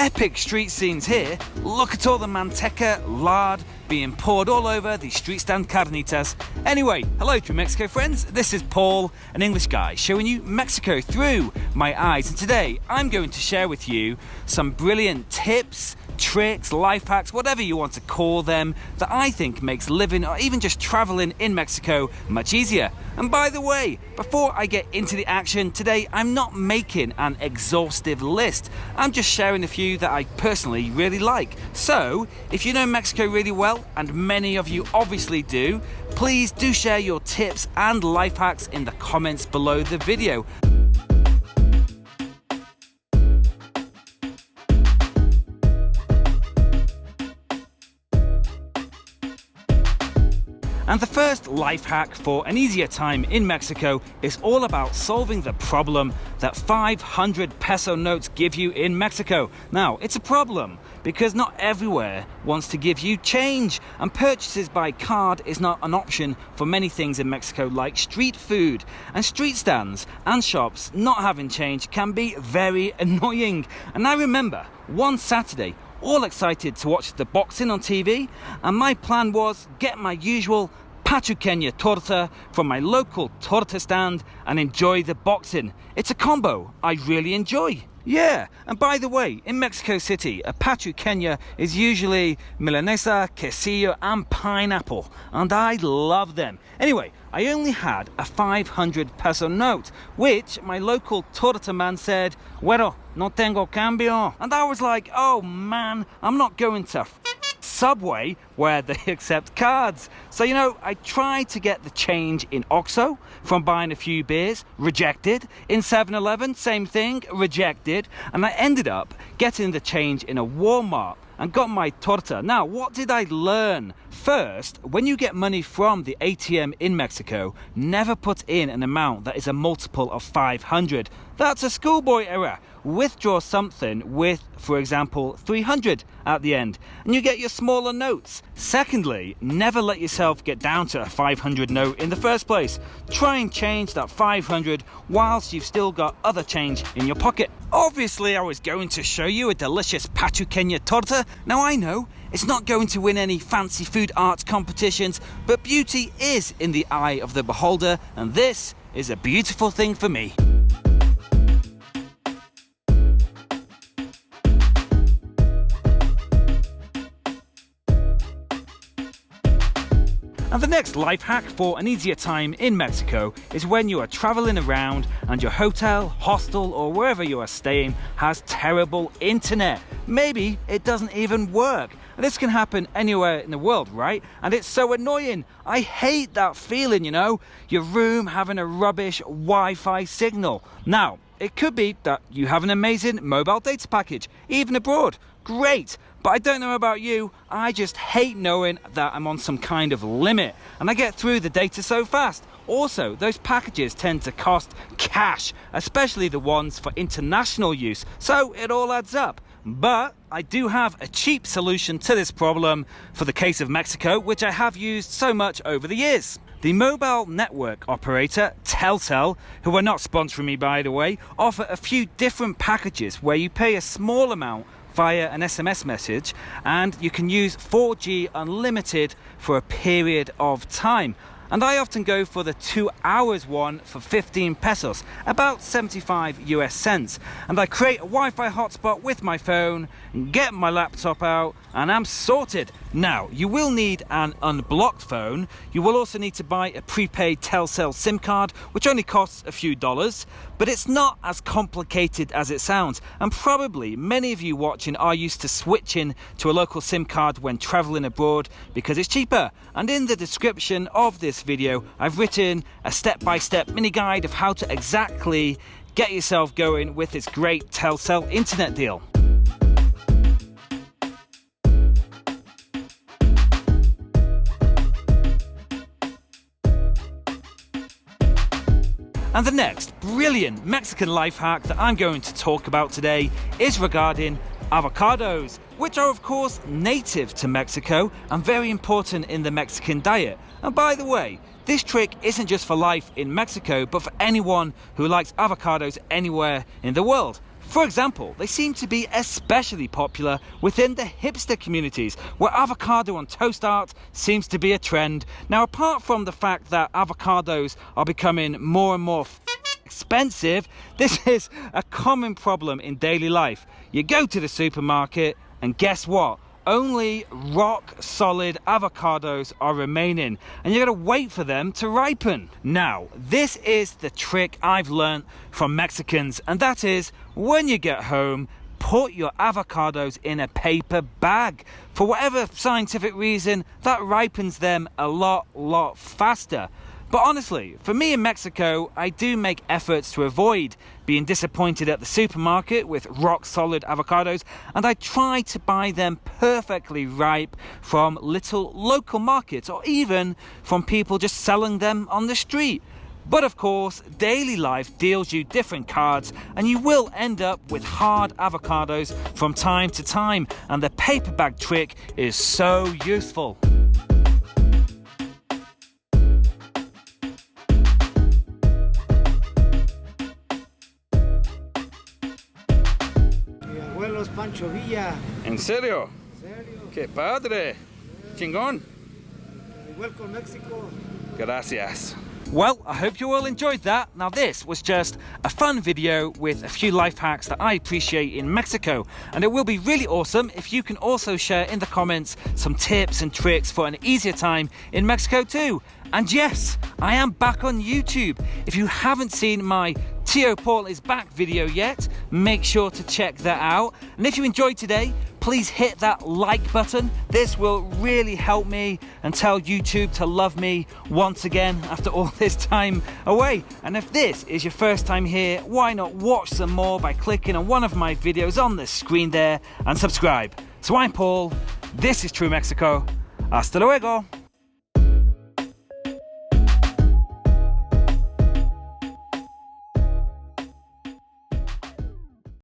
epic street scenes here. Look at all the manteca, lard, being poured all over the street stand carnitas. Anyway, hello to Mexico friends, this is Paul, an English guy, showing you Mexico through my eyes. And today I'm going to share with you some brilliant tips, tricks, life hacks, whatever you want to call them, that I think makes living or even just traveling in Mexico much easier. And by the way, before I get into the action today, I'm not making an exhaustive list. I'm just sharing a few that I personally really like. So if you know Mexico really well, and many of you obviously do, please do share your tips and life hacks in the comments below the video. And the first life hack for an easier time in Mexico is all about solving the problem that 500 peso notes give you in Mexico. Now, it's a problem because not everywhere wants to give you change, and purchases by card is not an option for many things in Mexico, like street food, and street stands and shops not having change can be very annoying. And I remember one Saturday, all excited to watch the boxing on TV, and my plan was get my usual pachuqueña torta from my local torta stand and enjoy the boxing. It's a combo I really enjoy. Yeah, and by the way, in Mexico City, a pachuqueña is usually milanesa, quesillo and pineapple, and I love them. Anyway, I only had a 500 peso note, which my local torta man said, "Bueno, no tengo cambio." And I was like, oh man, I'm not going to Subway where they accept cards. So I tried to get the change in OXXO from buying a few beers, rejected. In 7-Eleven, same thing, rejected. And I ended up getting the change in a Walmart and got my torta. Now, what did I learn? First, when you get money from the ATM in Mexico, never put in an amount that is a multiple of 500. That's a schoolboy error. Withdraw something with, for example, 300 at the end, and you get your smaller notes. Secondly, never let yourself get down to a 500 note in the first place. Try and change that 500 whilst you've still got other change in your pocket. Obviously, I was going to show you a delicious pachuqueña torta. Now I know it's not going to win any fancy food arts competitions, but beauty is in the eye of the beholder, and this is a beautiful thing for me. And the next life hack for an easier time in Mexico is when you are traveling around and your hotel, hostel or wherever you are staying has terrible internet. Maybe it doesn't even work. And this can happen anywhere in the world, right? And it's so annoying. I hate that feeling, your room having a rubbish Wi-Fi signal. Now, it could be that you have an amazing mobile data package, even abroad. Great. But I don't know about you, I just hate knowing that I'm on some kind of limit and I get through the data so fast. Also, those packages tend to cost cash, especially the ones for international use, so it all adds up. But I do have a cheap solution to this problem for the case of Mexico, which I have used so much over the years. The mobile network operator, Telcel, who are not sponsoring me by the way, offer a few different packages where you pay a small amount via an SMS message and you can use 4G unlimited for a period of time. And I often go for the 2 hours one for 15 pesos, about 75 US cents. And I create a Wi-Fi hotspot with my phone, get my laptop out, and I'm sorted. Now, you will need an unblocked phone. You will also need to buy a prepaid Telcel SIM card, which only costs a few dollars, but it's not as complicated as it sounds. And probably many of you watching are used to switching to a local SIM card when traveling abroad because it's cheaper. And in the description of this video, I've written a step-by-step mini guide of how to exactly get yourself going with this great Telcel internet deal. And the next brilliant Mexican life hack that I'm going to talk about today is regarding avocados, which are of course native to Mexico and very important in the Mexican diet. And by the way, this trick isn't just for life in Mexico, but for anyone who likes avocados anywhere in the world. For example, they seem to be especially popular within the hipster communities, where avocado on toast art seems to be a trend. Now, apart from the fact that avocados are becoming more and more expensive, this is a common problem in daily life. You go to the supermarket and guess what? Only rock solid avocados are remaining, and you're gonna wait for them to ripen. Now, this is the trick I've learned from Mexicans, and that is when you get home, put your avocados in a paper bag. For whatever scientific reason, that ripens them a lot faster. But honestly, for me in Mexico, I do make efforts to avoid being disappointed at the supermarket with rock solid avocados, and I try to buy them perfectly ripe from little local markets or even from people just selling them on the street. But of course, daily life deals you different cards, and you will end up with hard avocados from time to time, and the paper bag trick is so useful. Pancho Villa. ¿En serio? ¿Serio? ¡Qué padre! Chingón. Welcome Mexico. Gracias. Well, I hope you all enjoyed that. Now this was just a fun video with a few life hacks that I appreciate in Mexico, and it will be really awesome if you can also share in the comments some tips and tricks for an easier time in Mexico too. And yes, I am back on YouTube. If you haven't seen my Tio Paul is back video yet, make sure to check that out. And if you enjoyed today, please hit that like button. This will really help me and tell YouTube to love me once again after all this time away. And if this is your first time here, why not watch some more by clicking on one of my videos on the screen there and subscribe. So I'm Paul, this is True Mexico. Hasta luego.